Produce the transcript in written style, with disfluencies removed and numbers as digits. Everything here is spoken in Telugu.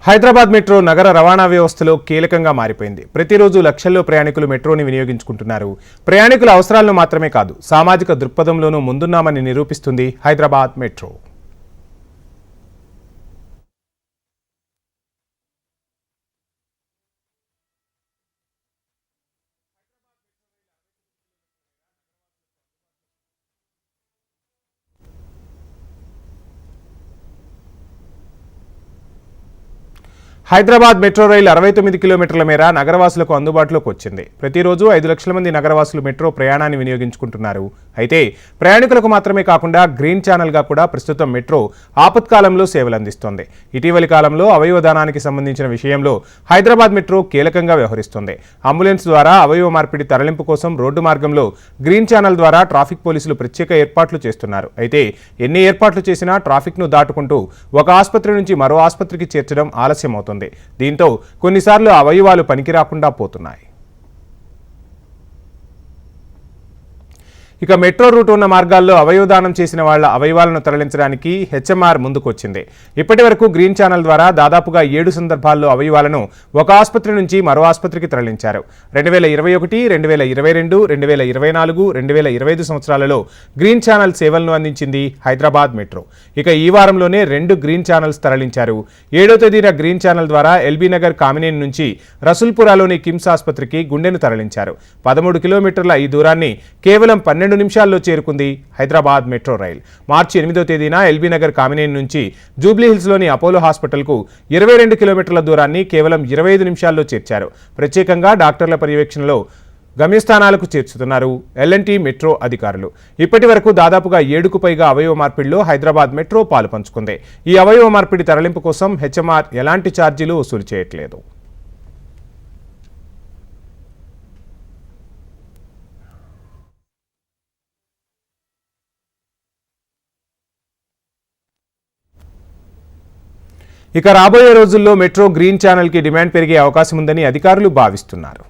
హైదరాబాద్ మెట్రో నగర రవాణా వ్యవస్థలో కీలకంగా మారిపోయింది. ప్రతిరోజు లక్షల్లో ప్రయాణికులు మెట్రోని వినియోగించుకుంటున్నారు. ప్రయాణికుల అవసరాలను మాత్రమే కాదు, సామాజిక దృక్పథంలోనూ ముందున్నామని నిరూపిస్తుంది హైదరాబాద్ మెట్రో. హైదరాబాద్ మెట్రో రైలు 69 కిలోమీటర్ల మేర నగరవాసులకు అందుబాటులోకి వచ్చింది. ప్రతిరోజు 5 లక్షల మంది నగరవాసులు మెట్రో ప్రయాణాన్ని వినియోగించుకుంటున్నారు. అయితే ప్రయాణికులకు మాత్రమే కాకుండా గ్రీన్ ఛానల్గా కూడా ప్రస్తుతం మెట్రో ఆపత్కాలంలో సేవలు అందిస్తోంది. ఇటీవలి కాలంలో అవయవదానానికి సంబంధించిన విషయంలో హైదరాబాద్ మెట్రో కీలకంగా వ్యవహరిస్తోంది. అంబులెన్స్ ద్వారా అవయవ మార్పిడి తరలింపు కోసం రోడ్డు మార్గంలో గ్రీన్ ఛానల్ ద్వారా ట్రాఫిక్ పోలీసులు ప్రత్యేక ఏర్పాట్లు చేస్తున్నారు. అయితే ఎన్ని ఏర్పాట్లు చేసినా ట్రాఫిక్ను దాటుకుంటూ ఒక ఆసుపత్రి నుంచి మరో ఆసుపత్రికి చేర్చడం ఆలస్యమవుతుంది. దీంతో కొన్నిసార్లు అవయవాలు పనికిరాకుండా పోతున్నాయి. ఇక మెట్రో రూట్ ఉన్న మార్గాల్లో అవయవదానం చేసిన వాళ్ల అవయవాలను తరలించడానికి హెచ్ఎంఆర్ ముందుకొచ్చింది. ఇప్పటి వరకు గ్రీన్ ఛానల్ ద్వారా దాదాపుగా 7 సందర్భాల్లో అవయవాలను ఒక ఆసుపత్రి నుంచి మరో ఆసుపత్రికి తరలించారు. 2021, 2022, 2024, 2025 సంవత్సరాలలో గ్రీన్ ఛానల్ సేవలను అందించింది హైదరాబాద్ మెట్రో. ఇక ఈ వారంలోనే 2 గ్రీన్ ఛానల్స్ తరలించారు. 7వ తేదీన గ్రీన్ ఛానల్ ద్వారా ఎల్బీ నగర్ కామినేని నుంచి రసూల్పురాలోని కిమ్స్ ఆసుపత్రికి గుండెను తరలించారు. 13 కిలోమీటర్ల ఈ దూరాన్ని కేవలం 12 నిమిషాల్లో చేరుకుంది హైదరాబాద్ మెట్రో రైల్. మార్చి 8వ తేదీన ఎల్బీ నగర్ కామినేని నుంచి జూబ్లీహిల్స్లోని అపోలో హాస్పిటల్కు 22 కిలోమీటర్ల దూరాన్ని కేవలం 25 నిమిషాల్లో చేర్చారు. ప్రత్యేకంగా డాక్టర్ల పర్యవేక్షణలో గమ్యస్థానాలకు చేర్చుతున్నారు ఎల్ఎన్టీ మెట్రో అధికారులు. ఇప్పటి వరకు దాదాపుగా 7కు పైగా అవయవ మార్పిడిలో హైదరాబాద్ మెట్రో పాలు పంచుకుంది. ఈ అవయవ మార్పిడి తరలింపు కోసం హెచ్ఎంఆర్ ఎలాంటి ఛార్జీలు వసూలు చేయట్లేదు. ఇక రాబోయే రోజుల్లో మెట్రో గ్రీన్ ఛానల్కి డిమాండ్ పెరిగే అవకాశం ఉందని అధికారులు భావిస్తున్నారు.